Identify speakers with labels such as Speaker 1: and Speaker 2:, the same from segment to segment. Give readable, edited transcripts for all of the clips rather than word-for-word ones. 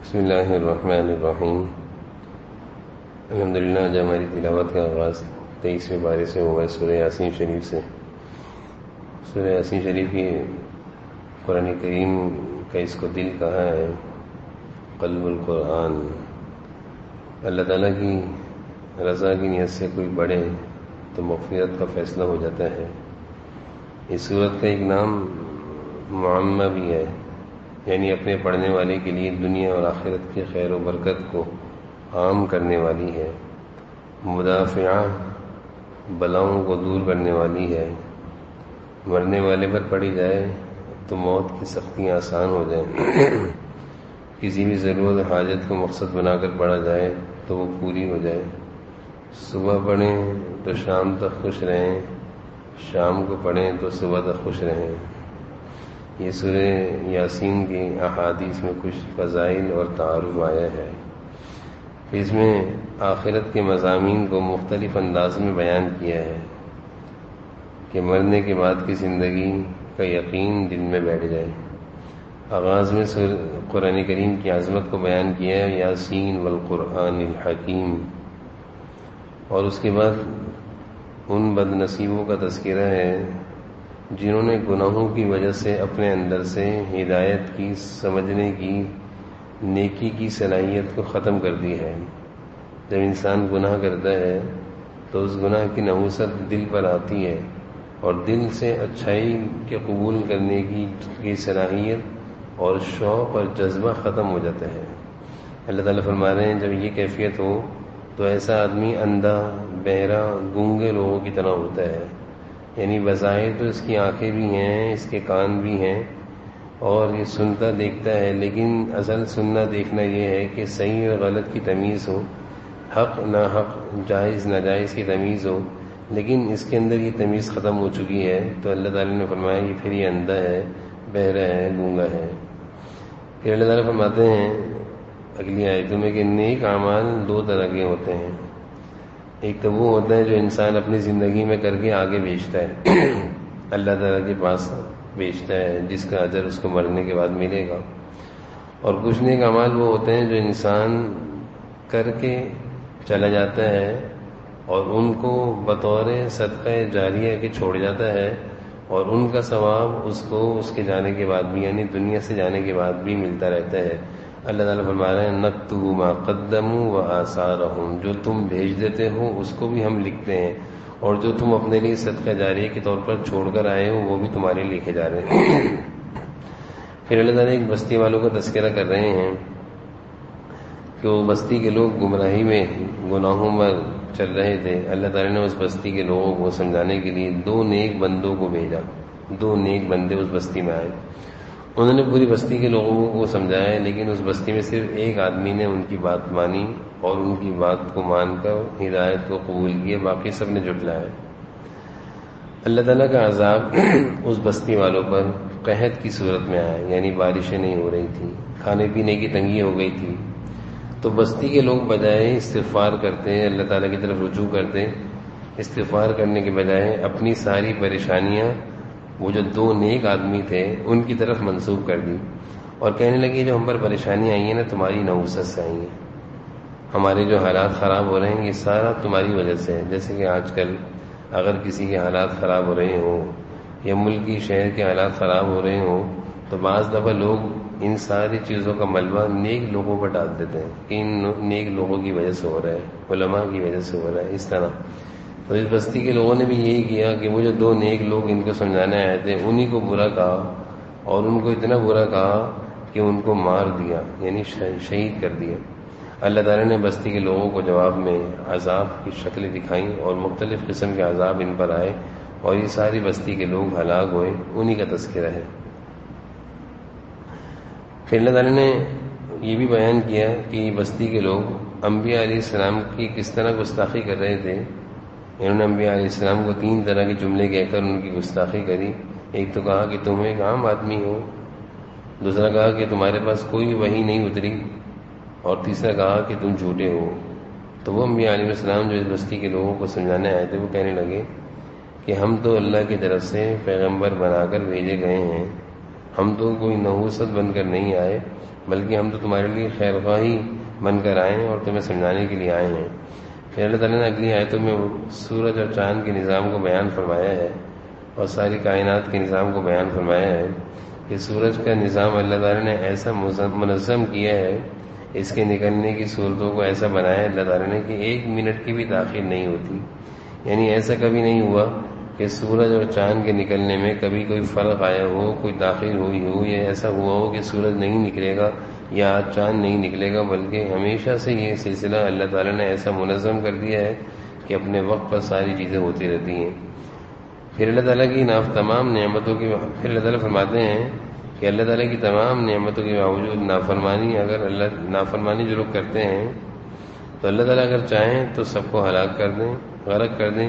Speaker 1: بسم اللہ الرحمن الرحیم۔ الحمدللہ جو ہماری تلاوت کا آغاز 23ویں پارے سے ہوا ہے سورہ یاسین شریف سے۔ سورہ یاسین شریف کی قرآن کریم کا اس کو دل کہا ہے، قلب القرآن۔ اللہ تعالیٰ کی رضا کی نیت سے کوئی پڑھے تو مغفرت کا فیصلہ ہو جاتا ہے۔ اس سورت کا ایک نام معمہ بھی ہے، یعنی اپنے پڑھنے والے کے لیے دنیا اور آخرت کی خیر و برکت کو عام کرنے والی ہے۔ مدافعہ بلاؤں کو دور کرنے والی ہے۔ مرنے والے پر پڑھی جائے تو موت کی سختیاں آسان ہو جائیں، کسی بھی ضرورت حاجت کو مقصد بنا کر پڑھا جائے تو وہ پوری ہو جائے۔ صبح پڑھیں تو شام تک خوش رہیں، شام کو پڑھیں تو صبح تک خوش رہیں۔ یہ سورہ یاسین کی احادیث میں کچھ فضائل اور تعارف آیا ہے۔ اس میں آخرت کے مضامین کو مختلف انداز میں بیان کیا ہے کہ مرنے کے بعد کی زندگی کا یقین دل میں بیٹھ جائے۔ آغاز میں قرآن کریم کی عظمت کو بیان کیا ہے، یاسین والقرآن الحکیم، اور اس کے بعد ان بد نصیبوں کا تذکرہ ہے جنہوں نے گناہوں کی وجہ سے اپنے اندر سے ہدایت کی، سمجھنے کی، نیکی کی صلاحیت کو ختم کر دی ہے۔ جب انسان گناہ کرتا ہے تو اس گناہ کی نحوست دل پر آتی ہے اور دل سے اچھائی کے قبول کرنے کی صلاحیت اور شوق اور جذبہ ختم ہو جاتا ہے۔ اللہ تعالیٰ فرما رہے ہیں جب یہ کیفیت ہو تو ایسا آدمی اندھا، بہرا، گونگے لوگوں کی طرح ہوتا ہے، یعنی بظاہر تو اس کی آنکھیں بھی ہیں، اس کے کان بھی ہیں اور یہ سنتا دیکھتا ہے، لیکن اصل سننا دیکھنا یہ ہے کہ صحیح اور غلط کی تمیز ہو، حق ناحق، جائز ناجائز کی تمیز ہو، لیکن اس کے اندر یہ تمیز ختم ہو چکی ہے تو اللہ تعالیٰ نے فرمایا کہ پھر یہ اندھا ہے، بہرا ہے، گونگا ہے۔ پھر اللہ تعالیٰ فرماتے ہیں اگلی آیتوں میں کہ نیک اعمال دو طرح کے ہوتے ہیں۔ ایک تو وہ ہوتا ہے جو انسان اپنی زندگی میں کر کے آگے بیچتا ہے، اللہ تعالیٰ کے پاس بیچتا ہے، جس کا اجر اس کو مرنے کے بعد ملے گا۔ اور کچھ نیک اعمال وہ ہوتے ہیں جو انسان کر کے چلا جاتا ہے اور ان کو بطور صدقہ جاریہ کے چھوڑ جاتا ہے، اور ان کا ثواب اس کو اس کے جانے کے بعد بھی، یعنی دنیا سے جانے کے بعد بھی ملتا رہتا ہے۔ اللہ تعالیٰ فرما رہے ہیں نکتب ما قدموا وآثارہم، جو تم بھیج دیتے ہو اس کو بھی ہم لکھتے ہیں، اور جو تم اپنے لیے صدقہ جاریہ کے طور پر چھوڑ کر آئے ہو وہ بھی تمہارے لکھے جا رہے ہیں۔ پھر اللہ تعالیٰ ایک بستی والوں کا تذکرہ کر رہے ہیں کہ وہ بستی کے لوگ گمراہی میں، گناہوں میں چل رہے تھے۔ اللہ تعالیٰ نے اس بستی کے لوگوں کو سمجھانے کے لیے دو نیک بندوں کو بھیجا۔ دو نیک بندے اس بستی میں آئے، انہوں نے پوری بستی کے لوگوں کو سمجھایا، لیکن اس بستی میں صرف ایک آدمی نے ان کی بات مانی اور ان کی بات کو مان کر ہدایت کو قبول کیا، باقی سب نے جھٹلایا۔ اللہ تعالیٰ کا عذاب اس بستی والوں پر قحط کی صورت میں آیا، یعنی بارشیں نہیں ہو رہی تھی، کھانے پینے کی تنگی ہو گئی تھی۔ تو بستی کے لوگ بجائے استغفار کرتے، اللہ تعالیٰ کی طرف رجوع کرتے، استغفار کرنے کے بجائے اپنی ساری پریشانیاں وہ جو دو نیک آدمی تھے ان کی طرف منسوب کر دی، اور کہنے لگے جو ہم پر پریشانی آئی ہیں نا تمہاری نحوست سے آئی ہیں، ہمارے جو حالات خراب ہو رہے ہیں یہ سارا تمہاری وجہ سے ہے۔ جیسے کہ آج کل اگر کسی کے حالات خراب ہو رہے ہوں یا ملک کی شہر کے حالات خراب ہو رہے ہوں تو بعض دفعہ لوگ ان ساری چیزوں کا ملبہ نیک لوگوں پر ڈال دیتے ہیں کہ ان نیک لوگوں کی وجہ سے ہو رہا ہے، علماء کی وجہ سے ہو رہا ہے، اس طرح۔ تو اس بستی کے لوگوں نے بھی یہی کیا کہ وہ جو دو نیک لوگ ان کو سمجھانے آئے تھے انہی کو برا کہا، اور ان کو اتنا برا کہا کہ ان کو مار دیا، یعنی شہید کر دیا۔ اللہ تعالیٰ نے بستی کے لوگوں کو جواب میں عذاب کی شکلیں دکھائیں اور مختلف قسم کے عذاب ان پر آئے، اور یہ ساری بستی کے لوگ ہلاک ہوئے، انہی کا تذکرہ ہے۔ پھر اللہ تعالیٰ نے یہ بھی بیان کیا کہ یہ بستی کے لوگ انبیاء علیہ السلام کی کس طرح گستاخی کر رہے تھے۔ انہوں نے انبیاء علیہ السلام کو تین طرح کے جملے کہہ کر ان کی گستاخی کری۔ ایک تو کہا کہ تم ایک عام آدمی ہو، دوسرا کہا کہ تمہارے پاس کوئی وحی نہیں اتری، اور تیسرا کہا کہ تم جھوٹے ہو۔ تو وہ انبیاء علیہ السلام جو اس بستی کے لوگوں کو سمجھانے آئے تھے وہ کہنے لگے کہ ہم تو اللہ کی طرف سے پیغمبر بنا کر بھیجے گئے ہیں، ہم تو کوئی نحوست بن کر نہیں آئے، بلکہ ہم تو تمہارے لیے خیر خواہی بن کر آئے ہیں اور تمہیں سمجھانے کے لیے آئے ہیں۔ پھر اللہ تعالیٰ نے اگلی آیتوں میں سورج اور چاند کے نظام کو بیان فرمایا ہے اور ساری کائنات کے نظام کو بیان فرمایا ہے کہ سورج کا نظام اللہ تعالیٰ نے ایسا منظم کیا ہے، اس کے نکلنے کی صورتوں کو ایسا بنایا ہے اللہ تعالیٰ نے کہ 1 منٹ کی بھی تاخیر نہیں ہوتی، یعنی ایسا کبھی نہیں ہوا کہ سورج اور چاند کے نکلنے میں کبھی کوئی فرق آیا ہو، کوئی تاخیر ہوئی ہو، یا ایسا ہوا ہو کہ سورج نہیں نکلے گا یا چاند نہیں نکلے گا، بلکہ ہمیشہ سے یہ سلسلہ اللہ تعالیٰ نے ایسا منظم کر دیا ہے کہ اپنے وقت پر ساری چیزیں ہوتی رہتی ہیں۔ پھر اللہ تعالیٰ کی تمام نعمتوں کی پھر اللہ تعالیٰ فرماتے ہیں کہ اللہ تعالیٰ کی تمام نعمتوں کے باوجود نافرمانی جو لوگ کرتے ہیں تو اللہ تعالیٰ اگر چاہیں تو سب کو ہلاک کر دیں، غرق کر دیں،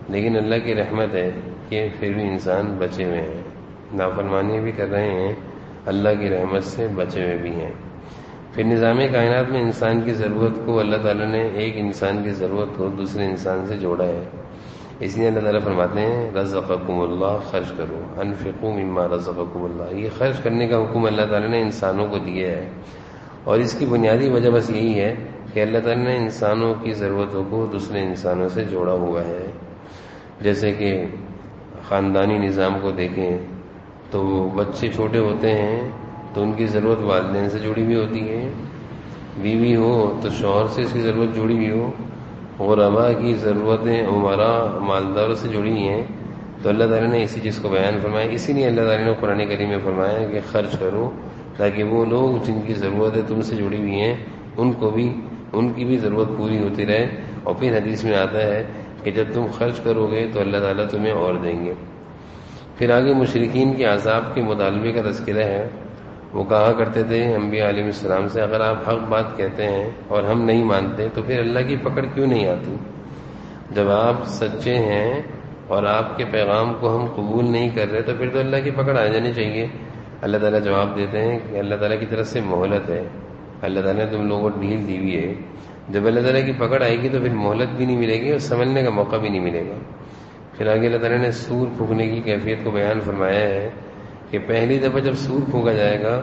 Speaker 1: لیکن اللہ کی رحمت ہے کہ پھر بھی انسان بچے ہوئے ہیں، نافرمانی بھی کر رہے ہیں، اللہ کی رحمت سے بچے ہوئے بھی ہیں۔ پھر نظام کائنات میں انسان کی ضرورت کو اللہ تعالیٰ نے ایک انسان کی ضرورت کو دوسرے انسان سے جوڑا ہے، اس لیے اللہ تعالیٰ فرماتے ہیں رزقکم اللہ، خرچ کرو، انفقوا مما رزقکم اللہ، یہ خرچ کرنے کا حکم اللہ تعالیٰ نے انسانوں کو دیا ہے، اور اس کی بنیادی وجہ بس یہی ہے کہ اللہ تعالیٰ نے انسانوں کی ضرورتوں کو دوسرے انسانوں سے جوڑا ہوا ہے۔ جیسے کہ خاندانی نظام کو دیکھیں تو بچے چھوٹے ہوتے ہیں تو ان کی ضرورت والدین سے جڑی ہوئی ہوتی ہے، بیوی ہو تو شوہر سے اس کی ضرورت جڑی ہوئی ہو، غربا کی ضرورتیں عمراء مالداروں سے جڑی ہیں، تو اللہ تعالیٰ نے اسی چیز کو بیان فرمایا۔ اسی لیے اللہ تعالیٰ نے قرآن کریم میں فرمایا کہ خرچ کرو تاکہ وہ لوگ جن کی ضرورتیں تم سے جڑی ہوئی ہیں ان کی بھی ضرورت پوری ہوتی رہے۔ اور پھر حدیث میں آتا ہے کہ جب تم خرچ کرو گے تو اللہ تعالیٰ تمہیں اور دیں گے۔ پھر آگے مشرکین کے عذاب کے مطالبے کا تذکرہ ہے۔ وہ کہا کرتے تھے انبیاء علیہ السلام سے، اگر آپ حق بات کہتے ہیں اور ہم نہیں مانتے تو پھر اللہ کی پکڑ کیوں نہیں آتی؟ جب آپ سچے ہیں اور آپ کے پیغام کو ہم قبول نہیں کر رہے تو پھر تو اللہ کی پکڑ آ جانی چاہیے۔ اللہ تعالیٰ جواب دیتے ہیں کہ اللہ تعالیٰ کی طرف سے مہلت ہے، اللہ تعالیٰ نے تم لوگوں کو ڈھیل دی ہوئی ہے، جب اللہ تعالیٰ کی پکڑ آئے گی تو پھر مہلت بھی نہیں ملے گی اور سمجھنے کا موقع بھی نہیں ملے گا۔ پھر آگے اللہ تعالیٰ نے سور پھونکنے کی کیفیت کو بیان فرمایا ہے کہ پہلی دفعہ جب سور پھونکا جائے گا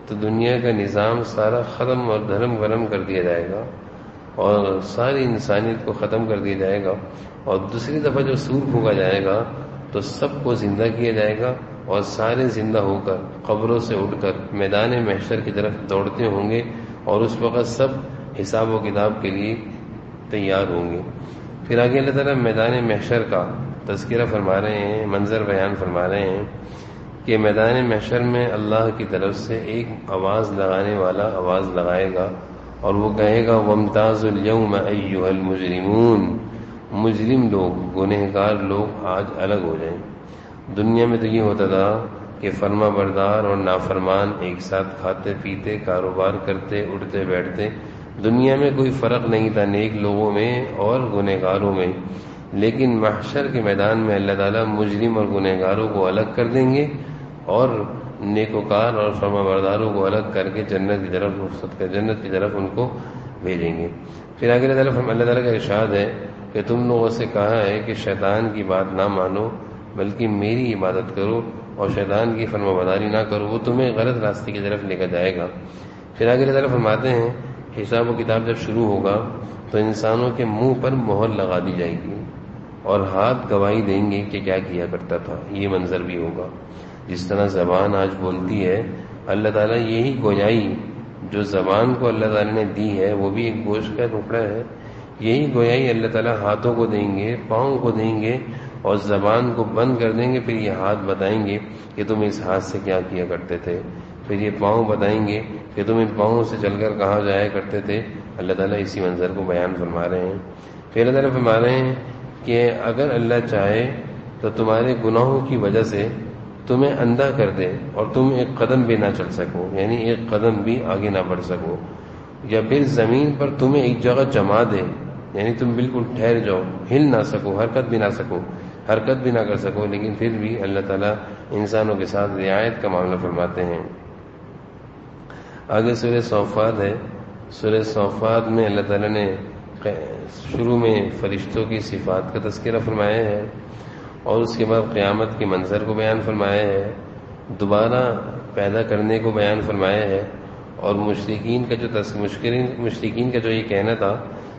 Speaker 1: تو دنیا کا نظام سارا ختم اور دھرم گرم کر دیا جائے گا اور ساری انسانیت کو ختم کر دیا جائے گا، اور دوسری دفعہ جو سور پھونکا جائے گا تو سب کو زندہ کیا جائے گا اور سارے زندہ ہو کر قبروں سے اٹھ کر میدان محشر کی طرف دوڑتے ہوں گے، اور اس وقت سب حساب و کتاب کے لیے تیار ہوں گے۔ پھر آگے اللہ تعالیٰ میدان محشر کا تذکرہ فرما رہے ہیں، منظر بیان فرما رہے ہیں کہ میدان محشر میں اللہ کی طرف سے ایک آواز لگانے والا آواز لگائے گا اور وہ کہے گا وامتازوا اليوم ایھا المجرمون، مجرم لوگ، گنہگار لوگ آج الگ ہو جائیں۔ دنیا میں تو یہ ہوتا تھا کہ فرما بردار اور نافرمان ایک ساتھ کھاتے پیتے کاروبار کرتے اٹھتے بیٹھتے، دنیا میں کوئی فرق نہیں تھا نیک لوگوں میں اور گنہگاروں میں، لیکن محشر کے میدان میں اللہ تعالیٰ مجرم اور گنہگاروں کو الگ کر دیں گے اور نیکوکار اور فرما برداروں کو الگ کر کے جنت کی طرف ان کو بھیجیں گے۔ پھر آگے اللہ تعالیٰ کا ارشاد ہے کہ تم لوگوں سے کہا ہے کہ شیطان کی بات نہ مانو بلکہ میری عبادت کرو اور شیطان کی فرما برداری نہ کرو، وہ تمہیں غلط راستے کی طرف لے کر جائے گا۔ پھر آگے اللہ تعالیٰ فرماتے ہیں حساب و کتاب جب شروع ہوگا تو انسانوں کے منہ پر مہر لگا دی جائے گی اور ہاتھ گواہی دیں گے کہ کیا کیا کرتا تھا، یہ منظر بھی ہوگا۔ جس طرح زبان آج بولتی ہے، اللہ تعالیٰ یہی گویائی جو زبان کو اللہ تعالیٰ نے دی ہے وہ بھی ایک گوشت کا ٹکڑا ہے، یہی گویائی اللہ تعالیٰ ہاتھوں کو دیں گے، پاؤں کو دیں گے اور زبان کو بند کر دیں گے۔ پھر یہ ہاتھ بتائیں گے کہ تم اس ہاتھ سے کیا کیا کرتے تھے، پھر یہ پاؤں بتائیں گے کہ تم ان پاؤں سے چل کر کہاں جایا کرتے تھے۔ اللہ تعالیٰ اسی منظر کو بیان فرما رہے ہیں۔ پھر اللہ تعالیٰ فرما رہے ہیں کہ اگر اللہ چاہے تو تمہارے گناہوں کی وجہ سے تمہیں اندھا کر دے اور تم ایک قدم بھی نہ چل سکو، یعنی ایک قدم بھی آگے نہ بڑھ سکو، یا پھر زمین پر تمہیں ایک جگہ جما دے، یعنی تم بالکل ٹھہر جاؤ، ہل نہ سکو، حرکت بھی نہ کر سکو، لیکن پھر بھی اللہ تعالیٰ انسانوں کے ساتھ رعایت کا معاملہ فرماتے ہیں۔ آگے سورہ صافات ہے۔ سورہ صافات میں اللہ تعالیٰ نے شروع میں فرشتوں کی صفات کا تذکرہ فرمایا ہے اور اس کے بعد قیامت کے منظر کو بیان فرمایا ہے، دوبارہ پیدا کرنے کو بیان فرمایا ہے اور مشرکین کا جو یہ کہنا تھا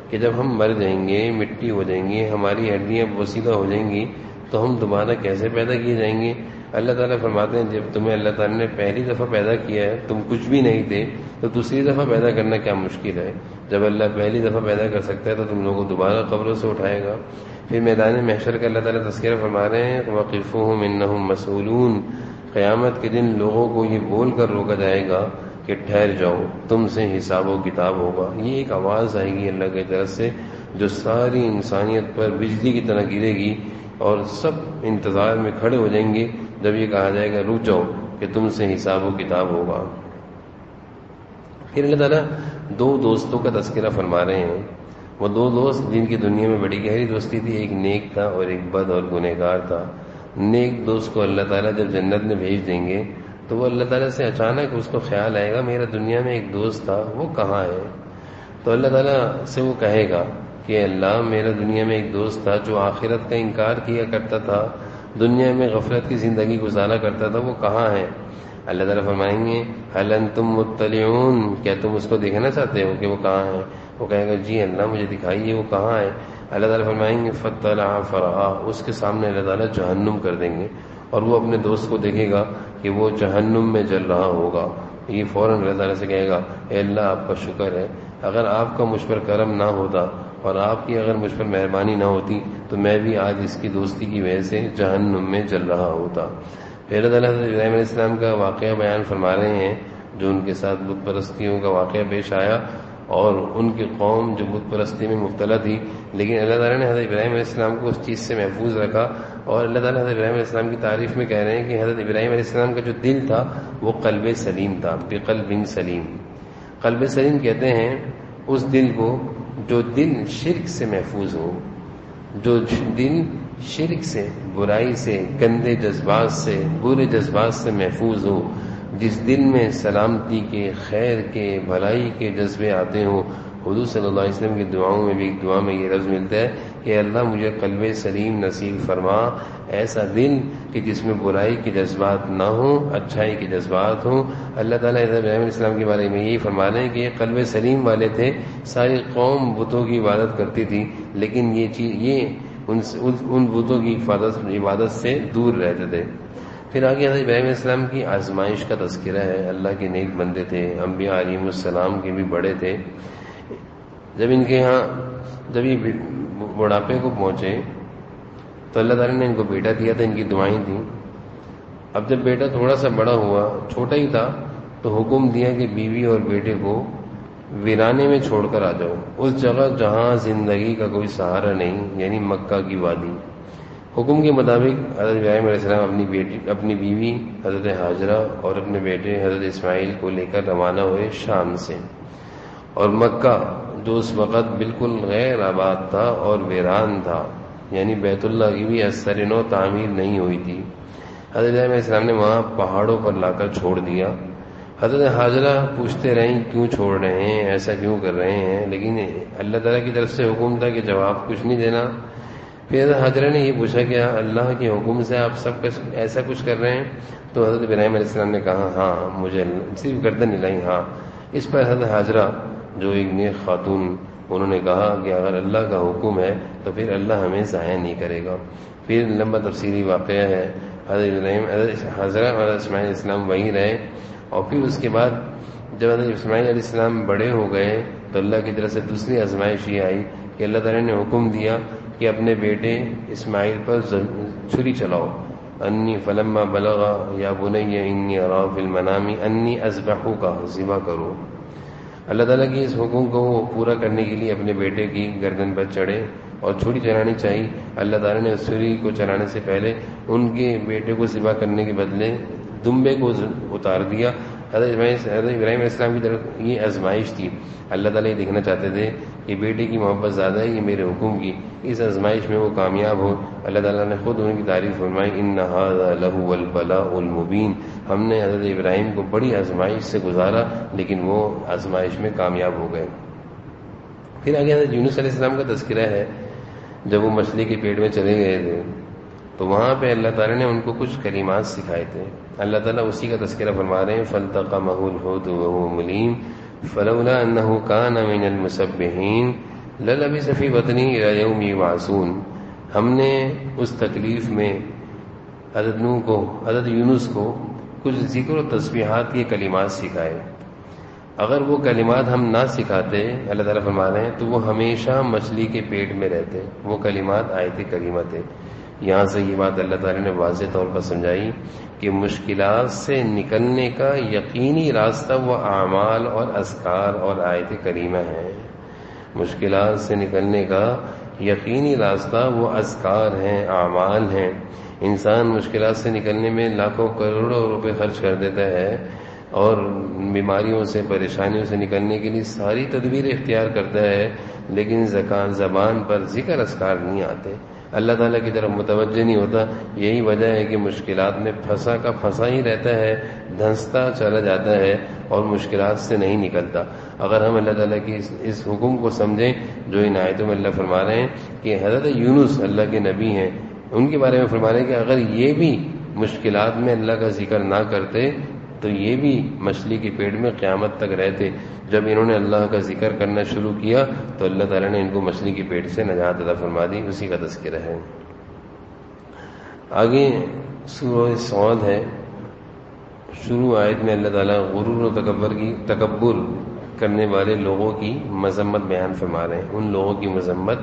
Speaker 1: کہ جب ہم مر جائیں گے، مٹی ہو جائیں گے، ہماری ہڈیاں بوسیدہ ہو جائیں گی تو ہم دوبارہ کیسے پیدا کیے جائیں گے؟ اللہ تعالیٰ فرماتے ہیں جب تمہیں اللہ تعالیٰ نے پہلی دفعہ پیدا کیا ہے، تم کچھ بھی نہیں تھے، تو دوسری دفعہ پیدا کرنا کیا مشکل ہے؟ جب اللہ پہلی دفعہ پیدا کر سکتا ہے تو تم لوگوں کو دوبارہ قبروں سے اٹھائے گا۔ پھر میدان محشر کا اللہ تعالیٰ تذکرہ فرما رہے ہیں وَقِفُوهُمْ إِنَّهُمْ مَسْئُولُونَ، قیامت کے دن لوگوں کو یہ بول کر روکا جائے گا کہ ٹھہر جاؤ، تم سے حساب و کتاب ہوگا۔ یہ ایک آواز آئے گی اللہ کی طرف سے جو ساری انسانیت پر بجلی کی طرح گرے گی، اور سب انتظار میں کھڑے ہو جائیں گے جب یہ کہا جائے گا رک جاؤ کہ تم سے حساب و کتاب ہوگا۔ پھر اللہ تعالیٰ دو دوستوں کا تذکرہ فرما رہے ہیں، وہ دو دوست جن کی دنیا میں بڑی گہری دوستی تھی، ایک نیک تھا اور ایک بد اور گنہگار تھا۔ نیک دوست کو اللہ تعالیٰ جب جنت میں بھیج دیں گے تو وہ اللہ تعالیٰ سے اچانک اس کو خیال آئے گا میرا دنیا میں ایک دوست تھا، وہ کہاں ہے؟ تو اللہ تعالیٰ سے وہ کہے گا کہ اللہ میرا دنیا میں ایک دوست تھا جو آخرت کا انکار کیا کرتا تھا، دنیا میں غفلت کی زندگی گزارا کرتا تھا، وہ کہاں ہے؟ اللہ تعالیٰ فرمائیں گے هل انتم مطلعون، کیا تم اس کو دیکھنا چاہتے ہو کہ وہ کہاں ہے؟ وہ کہے گا جی اللہ مجھے دکھائیے وہ کہاں ہے۔ اللہ تعالیٰ فرمائیں گے فطلع فرآ، اس کے سامنے اللہ تعالیٰ جہنم کر دیں گے اور وہ اپنے دوست کو دیکھے گا کہ وہ جہنم میں جل رہا ہوگا۔ یہ فوراً اللہ تعالیٰ سے کہے گا اے اللہ آپ کا شکر ہے، اگر آپ کا مجھ پر کرم نہ ہوتا اور آپ کی اگر مجھ پر مہربانی نہ ہوتی تو میں بھی آج اس کی دوستی کی وجہ سے جہنم میں جل رہا ہوتا۔ پھر اللہ تعالیٰ حضرت ابراہیم علیہ السلام کا واقعہ بیان فرما رہے ہیں جو ان کے ساتھ بت پرستیوں کا واقعہ پیش آیا اور ان کی قوم جو بت پرستی میں مبتلا تھی، لیکن اللہ تعالیٰ نے حضرت ابراہیم علیہ السلام کو اس چیز سے محفوظ رکھا، اور اللہ تعالیٰ حضرت ابراہیم علیہ السلام کی تعریف میں کہہ رہے ہیں کہ حضرت ابراہیم علیہ السلام کا جو دل تھا وہ قلب سلیم تھا، بقلب سلیم۔ قلب سلیم کہتے ہیں اس دل کو جو دل شرک سے محفوظ ہو، جو دل شرک سے، برائی سے، گندے جذبات سے، برے جذبات سے محفوظ ہو، جس دل میں سلامتی کے، خیر کے، بھلائی کے جذبے آتے ہوں۔ حضور صلی اللہ علیہ وسلم کی دعاؤں میں بھی ایک دعا میں یہ لفظ ملتا ہے کہ اللہ مجھے قلب سلیم نصیب فرما، ایسا دل کہ جس میں برائی کے جذبات نہ ہوں، اچھائی کے جذبات ہوں۔ اللہ تعالیٰ حضرت ابراہیم علیہ السلام کے بارے میں یہی فرما رہے ہیں کہ یہ قلب سلیم والے تھے، ساری قوم بتوں کی عبادت کرتی تھی لیکن یہ ان بتوں کی عبادت سے دور رہتے تھے۔ پھر آگے حضرت ابراہیم علیہ السلام کی آزمائش کا تذکرہ ہے۔ اللہ کے نیک بندے تھے، انبیاء علیہم السلام کے بھی بڑے تھے۔ جب ان کے ہاں جب یہ بڑھاپے کو پہنچے تو اللہ تعالیٰ نے ان کو بیٹا دیا تھا، ان کی دعائیں تھیں۔ اب جب بیٹا تھوڑا سا بڑا ہوا، چھوٹا ہی تھا، تو حکم دیا کہ بیوی اور بیٹے کو ویرانے میں چھوڑ کر آ جاؤ، اس جگہ جہاں زندگی کا کوئی سہارا نہیں، یعنی مکہ کی وادی۔ حکم کے مطابق حضرت ابراہیم علیہ السلام اپنی بیوی حضرت ہاجرہ اور اپنے بیٹے حضرت اسماعیل کو لے کر روانہ ہوئے شام سے، اور مکہ جو اس وقت بالکل غیر آباد تھا اور ویران تھا، یعنی بیت اللہ کی بھی اثر نو تعمیر نہیں ہوئی تھی، حضرت ابراہیم علیہ السلام نے وہاں پہاڑوں پر لا کر چھوڑ دیا۔ حضرت حاجرہ پوچھتے رہیں کیوں چھوڑ رہے ہیں، ایسا کیوں کر رہے ہیں، لیکن اللہ تعالیٰ کی طرف سے حکم تھا کہ جواب کچھ نہیں دینا۔ پھر حضرت حاجرہ نے یہ پوچھا کہ اللہ کے حکم سے آپ سب ایسا کچھ کر رہے ہیں؟ تو حضرت ابراہیم علیہ السلام نے کہا ہاں، مجھے صرف گردن ہلائی ہاں۔ اس پر حضرت حاجرہ جو ایک نیک خاتون، انہوں نے کہا کہ اگر اللہ کا حکم ہے تو پھر اللہ ہمیں ضائع نہیں کرے گا۔ پھر لمبا تفصیلی واقعہ ہے، حضرت حاجرہ اور حضرت اسماعیل علیہ السلام وہیں رہے، اور پھر اس کے بعد جب حضرت اسماعیل علیہ السلام بڑے ہو گئے تو اللہ کی طرف سے دوسری آزمائش یہ آئی کہ اللہ تعالیٰ نے حکم دیا کہ اپنے بیٹے اسماعیل پر چھری چلاؤ، انی فلما بلغ یا بنی انی ارا فی المنام انی اذبحک، ذبح کرو۔ اللہ تعالیٰ کی اس حکم کو پورا کرنے کے لیے اپنے بیٹے کی گردن پر چڑھے اور چھری چلانی چاہیے۔ اللہ تعالیٰ نے اس چھری کو چلانے سے پہلے ان کے بیٹے کو ذبح کرنے کے بدلے دمبے کو اتار دیا۔ حضرت ابراہیم علیہ السلام کی طرف یہ آزمائش تھی، اللہ تعالیٰ یہ دیکھنا چاہتے تھے کہ بیٹے کی محبت زیادہ ہے یہ میرے حکم کی، اس آزمائش میں وہ کامیاب ہو۔ اللہ تعالیٰ نے خود ان کی تعریف فرمائی ان ھذا لہو البلاء المبین، ہم نے حضرت ابراہیم کو بڑی آزمائش سے گزارا لیکن وہ آزمائش میں کامیاب ہو گئے۔ پھر آگے حضرت یونس علیہ السلام کا تذکرہ ہے، جب وہ مچھلی کے پیٹ میں چلے گئے تھے تو وہاں پہ اللہ تعالیٰ نے ان کو کچھ کلمات سکھائے تھے۔ اللہ تعالیٰ اسی کا تذکرہ فرما رہے ہیں فالتقمہ الحوت وهو ملیم فلولا انه كان من المسبحین للبث في بطنه الى يوم يبعثون. ہم نے اس تکلیف میں حضرت یونس کو کچھ ذکر و تسبیحات کے کلمات سکھائے. اگر وہ کلمات ہم نہ سکھاتے اللہ تعالیٰ فرما رہے ہیں تو وہ ہمیشہ مچھلی کے پیٹ میں رہتے. وہ کلمات آیت کریمہ تھے. یہاں سے یہ بات اللہ تعالیٰ نے واضح طور پر سمجھائی کہ مشکلات سے نکلنے کا یقینی راستہ وہ اعمال اور اذکار اور آیت کریمہ ہیں. مشکلات سے نکلنے کا یقینی راستہ وہ اذکار ہیں، اعمال ہیں. انسان مشکلات سے نکلنے میں لاکھوں کروڑوں روپے خرچ کر دیتا ہے اور بیماریوں سے پریشانیوں سے نکلنے کے لیے ساری تدبیر اختیار کرتا ہے، لیکن زبان پر ذکر اذکار نہیں آتے، اللہ تعالیٰ کی طرف متوجہ نہیں ہوتا. یہی وجہ ہے کہ مشکلات میں پھنسا کا پھنسا ہی رہتا ہے، دھنستا چلا جاتا ہے اور مشکلات سے نہیں نکلتا. اگر ہم اللہ تعالیٰ کی اس حکم کو سمجھیں جو ان آیتوں میں اللہ فرما رہے ہیں کہ حضرت یونس اللہ کے نبی ہیں، ان کے بارے میں فرما رہے ہیں کہ اگر یہ بھی مشکلات میں اللہ کا ذکر نہ کرتے تو یہ بھی مچھلی کے پیٹ میں قیامت تک رہتے. جب انہوں نے اللہ کا ذکر کرنا شروع کیا تو اللہ تعالیٰ نے ان کو مچھلی کے پیٹ سے نجات عطا فرما دی. اسی کا تذکرہ ہے. آگے سورہ صاد ہے. شروع آیت میں اللہ تعالیٰ غرور و تکبر کرنے والے لوگوں کی مذمت بیان فرما رہے ہیں. ان لوگوں کی مذمت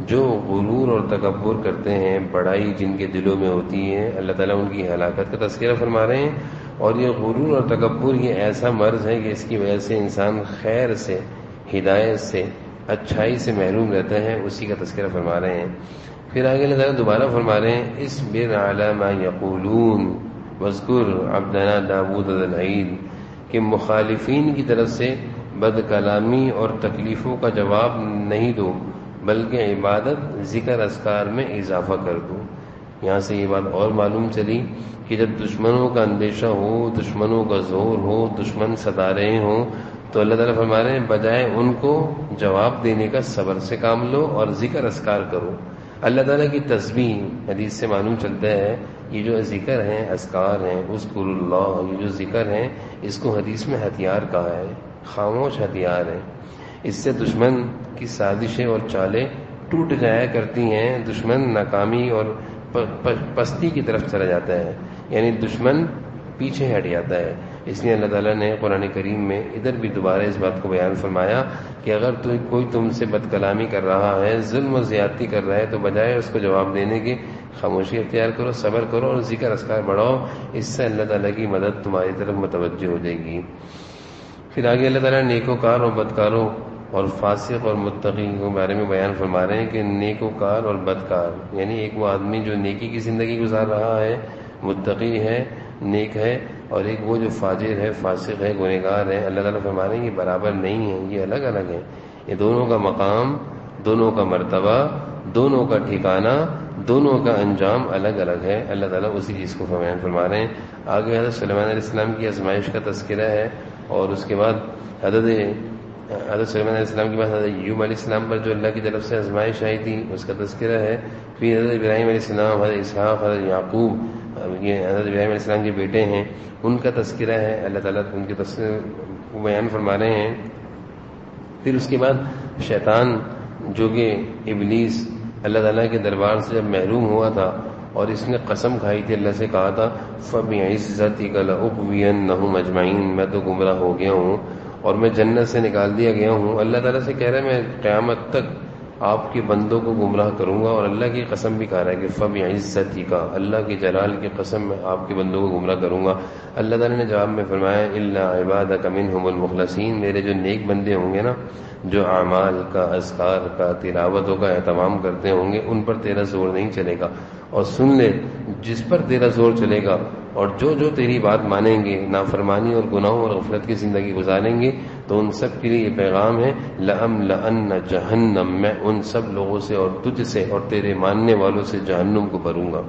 Speaker 1: جو غرور اور تکبر کرتے ہیں، بڑائی جن کے دلوں میں ہوتی ہے، اللہ تعالیٰ ان کی ہلاکت کا تذکرہ فرما رہے ہیں. اور یہ غرور اور تکبر یہ ایسا مرض ہے کہ اس کی وجہ سے انسان خیر سے، ہدایت سے، اچھائی سے محروم رہتا ہے. اسی کا تذکرہ فرما رہے ہیں. پھر آگے اللہ تعالیٰ دوبارہ فرما رہے ہیں اصبر علی ما یقولون واذکر عبدنا داؤد ذا العید، کہ مخالفین کی طرف سے بد کلامی اور تکلیفوں کا جواب نہیں دو بلکہ عبادت، ذکر، اذکار میں اضافہ کر دو. یہاں سے یہ بات اور معلوم چلی کہ جب دشمنوں کا اندیشہ ہو، دشمنوں کا زور ہو، دشمن ستا رہے ہوں تو اللہ تعالیٰ فرما رہے ہیں بجائے ان کو جواب دینے کا صبر سے کام لو اور ذکر اذکار کرو. اللہ تعالیٰ کی تسبیح حدیث سے معلوم چلتا ہے یہ جو ذکر ہیں، اذکار ہیں، اذکر اللہ، یہ جو ذکر ہیں اس کو حدیث میں ہتھیار کہا ہے، خاموش ہتھیار ہے. اس سے دشمن کی سازشیں اور چالیں ٹوٹ جایا کرتی ہیں. دشمن ناکامی اور پستی کی طرف چلا جاتا ہے، یعنی دشمن پیچھے ہٹ جاتا ہے. اس لیے اللہ تعالیٰ نے قرآن کریم میں ادھر بھی دوبارہ اس بات کو بیان فرمایا کہ اگر کوئی تم سے بد کلامی کر رہا ہے، ظلم و زیادتی کر رہا ہے تو بجائے اس کو جواب دینے کے خاموشی اختیار کرو، صبر کرو اور ذکر اذکار بڑھاؤ. اس سے اللہ تعالیٰ کی مدد تمہاری طرف متوجہ ہو جائے گی. پھر آگے اللہ تعالیٰ نیکوکار اور بدکاروں اور فاسق اور متقی کے بارے میں بیان فرما رہے ہیں کہ نیکوکار اور بدکار یعنی ایک وہ آدمی جو نیکی کی زندگی گزار رہا ہے، متقی ہے، نیک ہے، اور ایک وہ جو فاجر ہے، فاسق ہے، گنہگار ہے. اللہ تعالیٰ فرما رہے ہیں یہ برابر نہیں ہے، یہ الگ الگ ہیں. یہ دونوں کا مقام، دونوں کا مرتبہ، دونوں کا ٹھکانہ، دونوں کا انجام الگ الگ ہے. اللہ تعالیٰ اسی چیز کو بیان فرما رہے ہیں. آگے حضرت سلیمان علیہ السلام کی آزمائش کا تذکرہ ہے اور اس کے بعد حضرت سلیمان علیہ السلام کے بعد حضرت ایوب علیہ السلام پر جو اللہ کی طرف سے آزمائش آئی تھی اس کا تذکرہ ہے. پھر حضرت ابراہیم علیہ السلام، حضرت اسحاق، حضرت یعقوب، یہ حضرت ابراہیم علیہ السلام کے بیٹے ہیں، ان کا تذکرہ ہے. اللہ تعالیٰ ان کے تذکرہ کو بیان فرما رہے ہیں. پھر اس کے بعد شیطان جو کہ ابلیس اللہ تعالیٰ کے دربار سے جب محروم ہوا تھا اور اس نے قسم کھائی تھی، اللہ سے کہا تھا فَبِعِزَّتِكَ لَأُغْوِيَنَّهُمْ أَجْمَعِينَ، میں تو گمراہ ہو گیا ہوں اور میں جنت سے نکال دیا گیا ہوں. اللہ تعالیٰ سے کہہ رہا ہے میں قیامت تک آپ کے بندوں کو گمراہ کروں گا، اور اللہ کی قسم بھی کہہ رہا ہے کہ فَبِعِزَّتِكَ، اللہ کی جلال کی قسم میں آپ کے بندوں کو گمراہ کروں گا. اللہ تعالیٰ نے جواب میں فرمایا إِلَّا عِبَادَكَ مِنْهُمُ الْمُخْلَصِينَ، میرے جو نیک بندے ہوں گے نا، جو اعمال کا، اذکار کا، تلاوتوں کا اہتمام کرتے ہوں گے، ان پر تیرا زور نہیں چلے گا. اور سن لے، جس پر تیرا زور چلے گا اور جو تیری بات مانیں گے، نافرمانی اور گناہوں اور غفلت کی زندگی گزاریں گے، تو ان سب کے لیے یہ پیغام ہے لَأَمْلَأَنَّ جَهَنَّمَ، میں ان سب لوگوں سے اور تجھ سے اور تیرے ماننے والوں سے جہنم کو بھروں گا.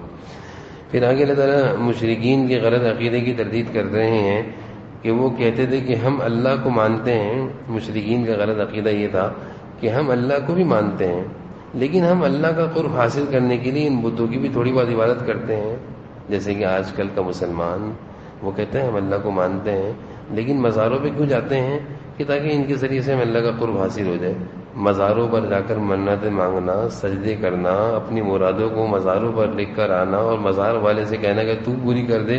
Speaker 1: پھر آگے اللہ تعالیٰ مشرکین کے غلط عقیدے کی تردید کر رہے ہیں کہ وہ کہتے تھے کہ ہم اللہ کو مانتے ہیں. مشرکین کا غلط عقیدہ یہ تھا کہ ہم اللہ کو بھی مانتے ہیں، لیکن ہم اللہ کا قرب حاصل کرنے کے لیے ان بتوں کی بھی تھوڑی بہت عبادت کرتے ہیں. جیسے کہ آج کل کا مسلمان وہ کہتے ہیں ہم اللہ کو مانتے ہیں، لیکن مزاروں پہ کیوں جاتے ہیں؟ کہ تاکہ ان کے ذریعے سے ہمیں اللہ کا قرب حاصل ہو جائے۔ مزاروں پر جا کر منتیں مانگنا، سجدے کرنا، اپنی مرادوں کو مزاروں پر لکھ کر آنا اور مزار والے سے کہنا کہ تو پوری کر دے،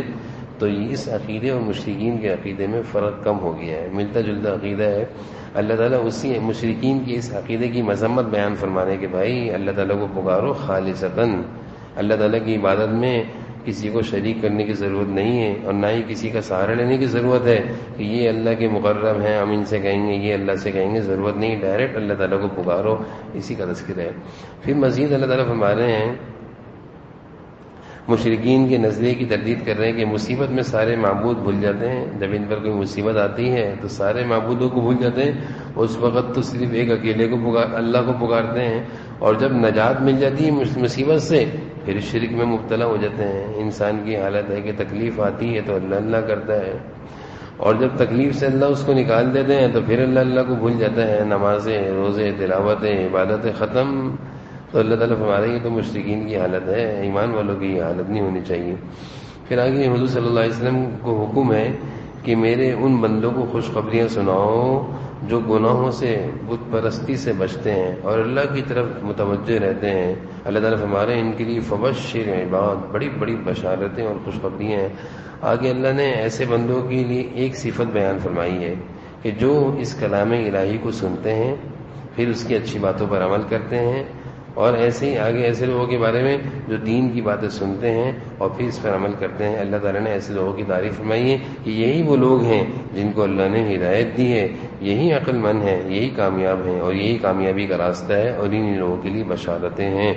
Speaker 1: تو اس عقیدے اور مشرکین کے عقیدے میں فرق کم ہو گیا ہے، ملتا جلتا عقیدہ ہے۔ اللہ تعالیٰ اسی مشرکین کی اس عقیدے کی مذمت بیان فرمانے کہ بھائی اللہ تعالیٰ کو پکارو خالصتاً، اللہ تعالیٰ کی عبادت میں کسی کو شریک کرنے کی ضرورت نہیں ہے، اور نہ ہی کسی کا سہارا لینے کی ضرورت ہے کہ یہ اللہ کے مقرب ہیں ہم ان سے کہیں گے، یہ اللہ سے کہیں گے، ضرورت نہیں، ڈائریکٹ اللہ تعالیٰ کو پکارو، اسی کا تذکرہ ہے۔ پھر مزید اللہ تعالیٰ فرما رہے ہیں، مشرکین کے نظریے کی تردید کر رہے ہیں کہ مصیبت میں سارے معبود بھول جاتے ہیں، جب ان پر کوئی مصیبت آتی ہے تو سارے معبودوں کو بھول جاتے ہیں، اس وقت تو صرف ایک اکیلے کو اللہ کو پکارتے ہیں، اور جب نجات مل جاتی ہے مصیبت سے پھر شرک میں مبتلا ہو جاتے ہیں۔ انسان کی حالت ہے کہ تکلیف آتی ہے تو اللہ اللہ کرتا ہے، اور جب تکلیف سے اللہ اس کو نکال دیتے ہیں تو پھر اللہ اللہ کو بھول جاتا ہے، نمازیں، روزے، تلاوتیں، عبادتیں ختم۔ تو اللہ تعالیٰ فرما رہے ہیں یہ تو مشرکین کی حالت ہے، ایمان والوں کی یہ حالت نہیں ہونی چاہیے۔ پھر آگے حضور صلی اللہ علیہ وسلم کو حکم ہے کہ میرے ان بندوں کو خوشخبریاں سناؤ جو گناہوں سے، بت پرستی سے بچتے ہیں اور اللہ کی طرف متوجہ رہتے ہیں۔ اللہ تعالیٰ فرما رہے ہیں ان کے لیے فبشر عباد، بڑی بڑی بشارتیں اور خوشخبریاں ہیں۔ آگے اللہ نے ایسے بندوں کے لیے ایک صفت بیان فرمائی ہے کہ جو اس کلام الہی کو سنتے ہیں پھر اس کی اچھی باتوں پر عمل کرتے ہیں، اور ایسے ہی آگے ایسے لوگوں کے بارے میں جو دین کی باتیں سنتے ہیں اور پھر اس پر عمل کرتے ہیں۔ اللہ تعالیٰ نے ایسے لوگوں کی تعریف فرمائی ہے کہ یہی وہ لوگ ہیں جن کو اللہ نے ہدایت دی ہے، یہی عقل مند ہیں، یہی کامیاب ہیں، اور یہی کامیابی کا راستہ ہے، اور انہی لوگوں کے لیے بشارتیں ہیں۔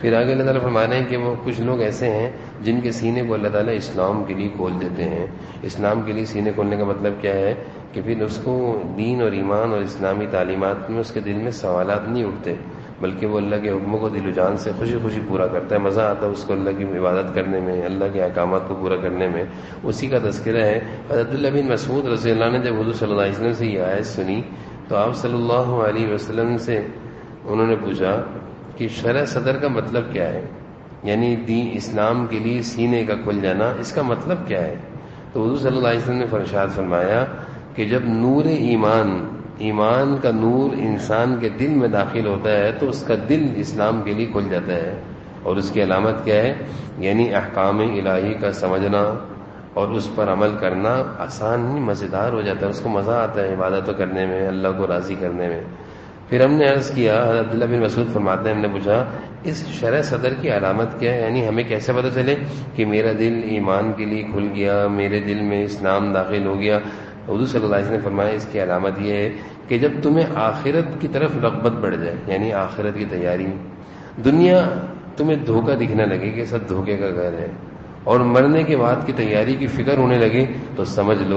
Speaker 1: پھر آگے اللہ تعالیٰ فرما رہے ہیں کہ وہ کچھ لوگ ایسے ہیں جن کے سینے کو اللہ تعالیٰ اسلام کے لیے کھول دیتے ہیں۔ اسلام کے لیے سینے کھولنے کا مطلب کیا ہے کہ پھر اس کو دین اور ایمان اور اسلامی تعلیمات میں اس کے دل میں سوالات نہیں اٹھتے، بلکہ وہ اللہ کے حکموں کو دل و جان سے خوشی خوشی پورا کرتا ہے، مزہ آتا ہے اس کو اللہ کی عبادت کرنے میں، اللہ کے احکامات کو پورا کرنے میں، اسی کا تذکرہ ہے۔ حضرت عبداللہ بن مسعود رضی اللہ عنہ نے جب حضور صلی اللہ علیہ وسلم سے یہ آیت سنی تو آپ صلی اللہ علیہ وسلم سے انہوں نے پوچھا کہ شرح صدر کا مطلب کیا ہے، یعنی دین اسلام کے لیے سینے کا کھل جانا، اس کا مطلب کیا ہے؟ تو حضور صلی اللہ علیہ وسلم نے ارشاد فرمایا کہ جب نور ایمان کا نور انسان کے دل میں داخل ہوتا ہے تو اس کا دل اسلام کے لیے کھل جاتا ہے، اور اس کی علامت کیا ہے؟ یعنی احکام الہی کا سمجھنا اور اس پر عمل کرنا آسان نہیں، مزیدار ہو جاتا ہے، اس کو مزہ آتا ہے عبادتوں کرنے میں، اللہ کو راضی کرنے میں۔ پھر ہم نے عرض کیا، حضرت عبداللہ بن مسعود فرماتے ہیں ہم نے پوچھا اس شرح صدر کی علامت کیا ہے، یعنی ہمیں کیسے پتہ چلے کہ میرا دل ایمان کے لیے کھل گیا، میرے دل میں اسلام داخل ہو گیا؟ حضور صلی اللہ علیہ وسلم نے فرمایا اس کی علامت یہ ہے کہ جب تمہیں آخرت کی طرف رغبت بڑھ جائے، یعنی آخرت کی تیاری، دنیا تمہیں دھوکہ دکھنے لگے کہ سب دھوکے کا گھر ہے، اور مرنے کے بعد کی تیاری کی فکر ہونے لگے، تو سمجھ لو